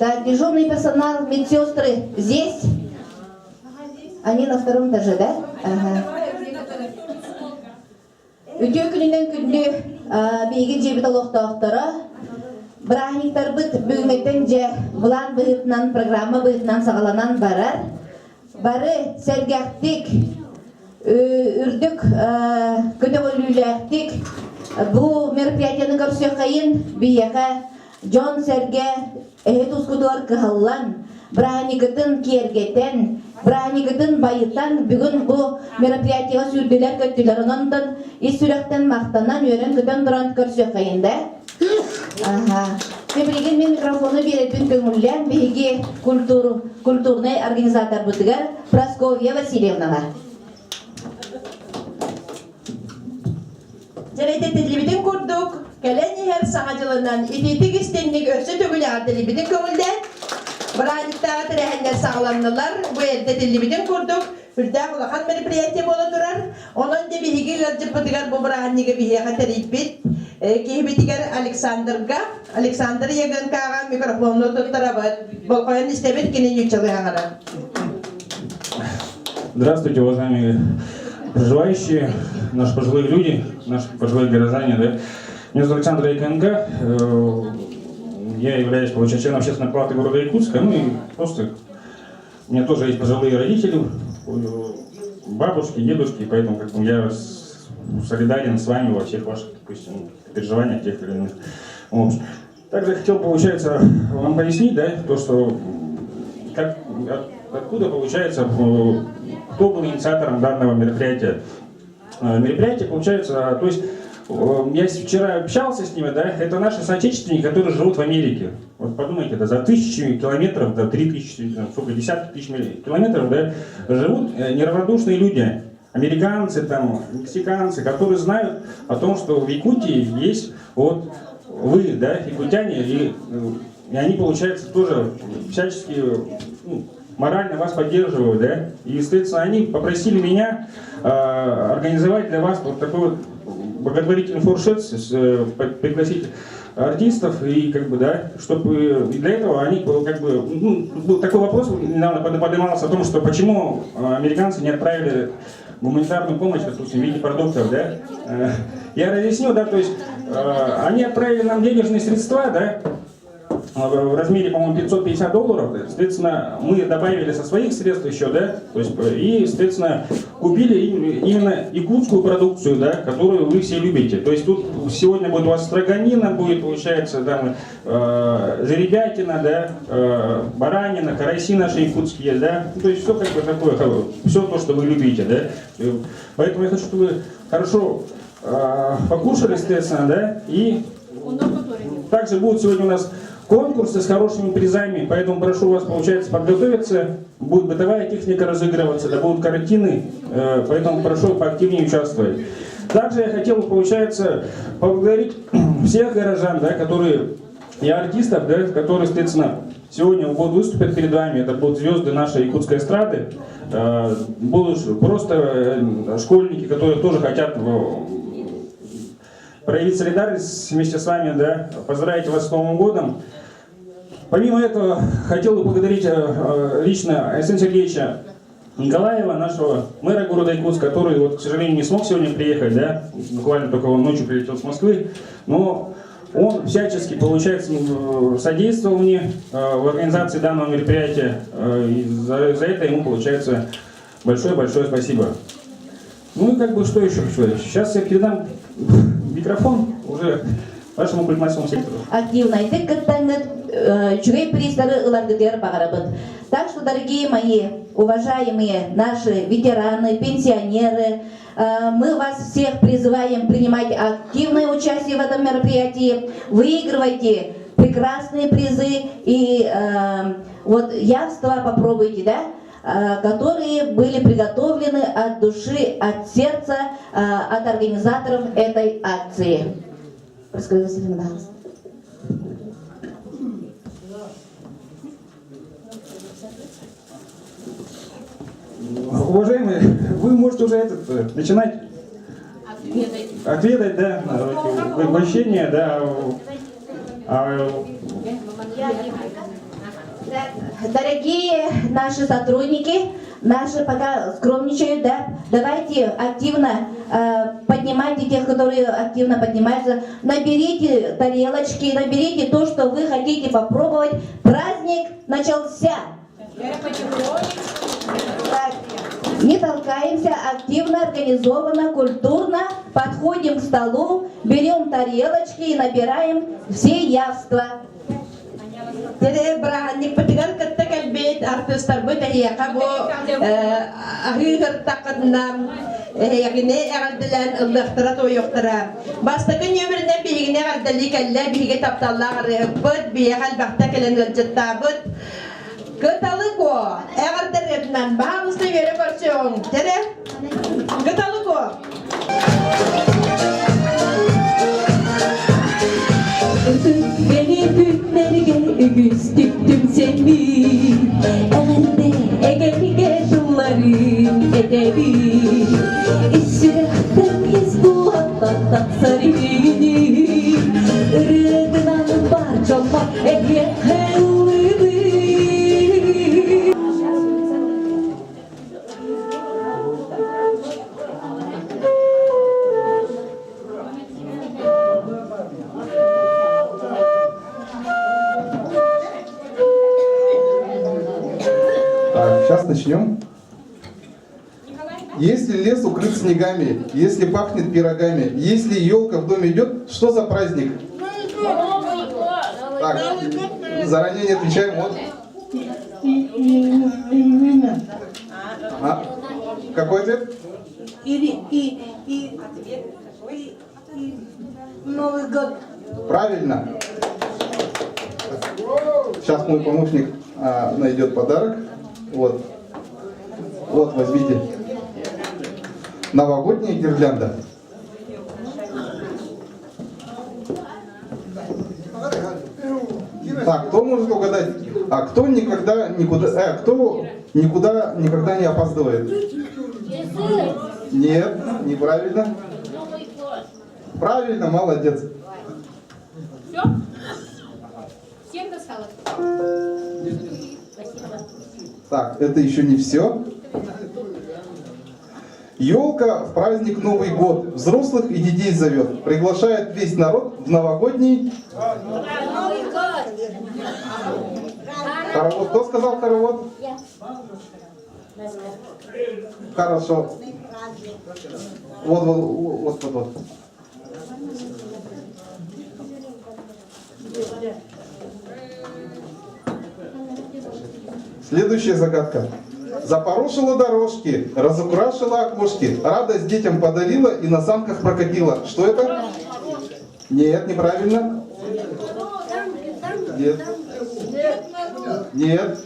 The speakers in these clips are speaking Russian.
Так, дежурный персонал, медсестры здесь? Они на втором этаже, да? Ага. Үтө күнүнөн күндү бейги жебит олоқтоқтары Брахниктар быт бүгүнгөтөн же булан быытынан программа быытынан сагаланан барар. Бары сергактик, үрдүк көтөгөлүүлөктик бу мероприятияны көрсөкайын бияка Джон Серге эхет ускудуар кыхаллан Брахникытын кергетен, Брахникытын байытан бүгүн бу мероприятияга сүрдүлөр көттүлөр. Онтон исүрөктөн мактанан өрөн көтөн туран көрсөкайын да. Ага. Мен микрофону беретін көңілден беге культурный организатор бұдығар Прасковья Васильевнаға. Жарайды телебиден көрдік. Кәләне әр саңа жылынан ететік істеннік өсі төгілі артелебиден көңілден. Бұрайдықтағы тірәхендер сағыланылар. Бұл әлді телебиден көрдік. Үрдәқ ұлақан мероприятия бола тұрар. Onun da bihigi gırcıp бұдығар бұл бұрағаннығы бихеға тәрейбет. Кейбетігер Александр Ягынкаға микрофонны тұттырабыд. Бұл қойын істебет кенен үтчілі ағара. Здравствуйте, уважаемые проживающие, наши пожилые люди, наши пожилые горожане. Да? Меня зовут Александр Ягынка. Я являюсь членом общественной палаты города Якутска. Ну и просто у меня тоже есть пожилые родители, бабушки, дедушки, поэтому как бы я солидарен с вами во всех ваших, допустим, переживаниях тех или иных. Вот. Также я хотел, получается, вам пояснить, да, то, что откуда, получается, кто был инициатором данного мероприятия. Мероприятие, получается, то есть, я вчера общался с ними, да, это наши соотечественники, которые живут в Америке. Вот подумайте, да, за 1000 километров, да, 3000, сколько, десятки тысяч километров, да, живут неравнодушные люди. Американцы, там, мексиканцы, которые знают о том, что в Якутии есть вот вы, да, якутяне, и они, получается, тоже всячески морально вас поддерживают, да, и, соответственно, они попросили меня организовать для вас вот такой вот благотворительный фуршет, пригласить артистов, и как бы, да, чтобы для этого они, как бы, такой вопрос недавно поднимался о том, что почему американцы не отправили гуманитарную помощь, допустим, в виде продуктов, да. Я разъясню, да, то есть они отправили нам денежные средства, да, в размере, по-моему, $550, да. Соответственно, мы добавили со своих средств еще, да, то есть, и, соответственно, купили именно якутскую продукцию, да, которую вы все любите. То есть тут сегодня будет у вас строганина, будет, получается, там, жеребятина, да, баранина, караси наши якутские, да, то есть все как бы такое, все то, что вы любите, да. Поэтому я хочу, чтобы вы хорошо покушали, соответственно, да, и также будет сегодня у нас конкурсы с хорошими призами, поэтому прошу вас, получается, подготовиться. Будет бытовая техника разыгрываться, да, будут картины, поэтому прошу поактивнее участвовать. Также я хотел бы, получается, поблагодарить всех горожан, да, которые, и артистов, да, которые, соответственно, сегодня будут выступить перед вами. Это будут звезды нашей якутской эстрады, будут просто школьники, которые тоже хотят проявить солидарность вместе с вами, да, поздравить вас с Новым годом. Помимо этого, хотел бы поблагодарить лично Александра Сергеевича Николаева, нашего мэра города Якутск, который, вот, к сожалению, не смог сегодня приехать, да, буквально только он ночью прилетел с Москвы, но он всячески, получается, содействовал мне в организации данного мероприятия, и за это ему, получается, большое-большое спасибо. Ну и как бы что еще хочу сказать? Сейчас я передам микрофон уже вашему культурному сектору. Активно айтып каттаңыт, чугей пристары ылардыгер багарабыт. Так что, дорогие мои, уважаемые наши ветераны, пенсионеры, мы вас всех призываем принимать активное участие в этом мероприятии. Выигрывайте прекрасные призы и вот явства попробуйте, да, которые были приготовлены от души, от сердца, от организаторов этой акции. Уважаемые, вы можете уже начинать отведать, да, угощение, да. Дорогие наши сотрудники, наши пока скромничают, да? Давайте активно поднимайте тех, которые активно поднимаются. Наберите тарелочки, наберите то, что вы хотите попробовать. Праздник начался. Так, не толкаемся, активно, организованно, культурно подходим к столу, берем тарелочки и набираем все явства. Tere brahanik patigar katta kalbet artistar bu tahiyaqa bu ahir taqadnam yagine agaldilan ıllıqtıra toyuqtıra. Bastakın yömüründen bihigine agaldali kalla bihige taptallar bud bihaqal baxta kelen gılcıttabud. Gıtalık o. Agaldir ebnan. Bahamızda göre korsyon. Tere? Gıtalık o. Beni günlerge üstüktüm seni Ege'li yılların edebi İsrahtan hizbuhattan sarıyını Irığından parçalar Ege hevlimi Сейчас начнем. Если лес укрыт снегами, если пахнет пирогами, если елка в доме идет, что за праздник? Так, заранее не отвечаем. Вот. Какой ответ? Новый год. Правильно. Сейчас мой помощник найдет подарок. Вот. Вот, возьмите. Новогодняя гирлянда. Так, кто может угадать? А кто никогда никогда не опаздывает? Нет, неправильно. Правильно, молодец. Все? Всем досталось? Так, это еще не все. Елка в праздник Новый год взрослых и детей зовет. Приглашает весь народ в новогодний... Новый год! Хоровод. Кто сказал хоровод? Хорошо. Вот. Следующая загадка. Запорошила дорожки, разукрашила окошки, радость детям подарила и на санках прокатила. Что это? Нет, неправильно. Нет. Нет.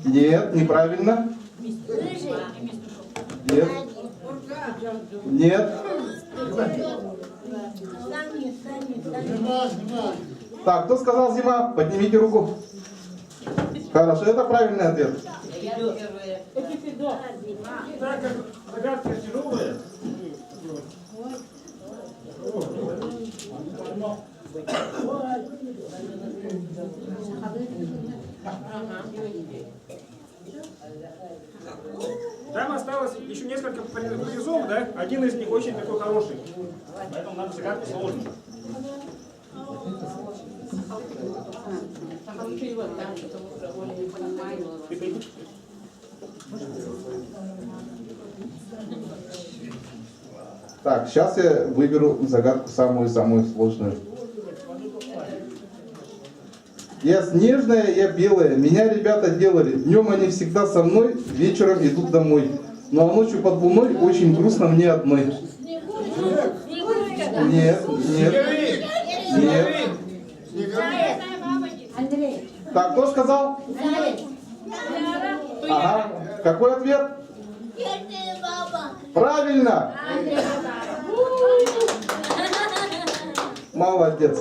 Нет, неправильно. Нет. Нет. Так, кто сказал зима? Поднимите руку. Хорошо, это правильный ответ. Загадка тяжелая. Там осталось еще несколько призов, да? Один из них очень такой хороший. Поэтому нам загадка сложная. Так, сейчас я выберу загадку самую-самую сложную. Я снежная, я белая, меня ребята делали. Днем они всегда со мной, вечером идут домой. Ну а ночью под луной очень грустно мне одной. Нет. Так, кто сказал? Ага. Какой ответ? Правильно. Молодец.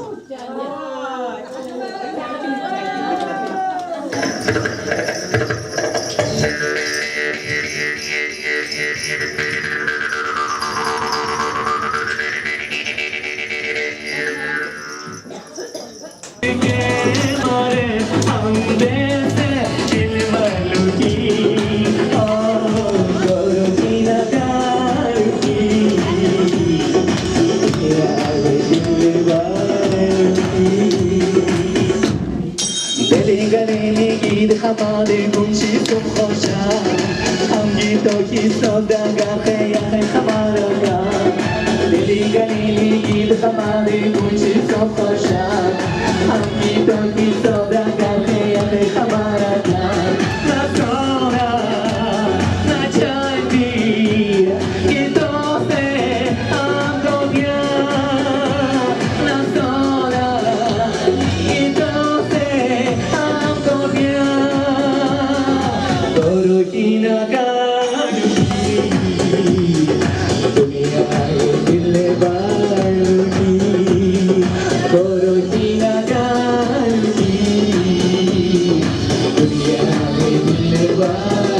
हमारे मुंशी तुम खोशा हम गीतों की सौदागर है यह हमारा गान दिली गली गीत हमारे मुंशी तुम खोशा हम गीतों की सौदागर है यह हमारा गान ना सोना ना चांदी गीतों से हमको प्यार ना सोना गीतों से हमको प्यार तोरो की नगारुकी दुनिया है दिल बारुकी तोरो की नगारुकी दुनिया है दिल बारुकी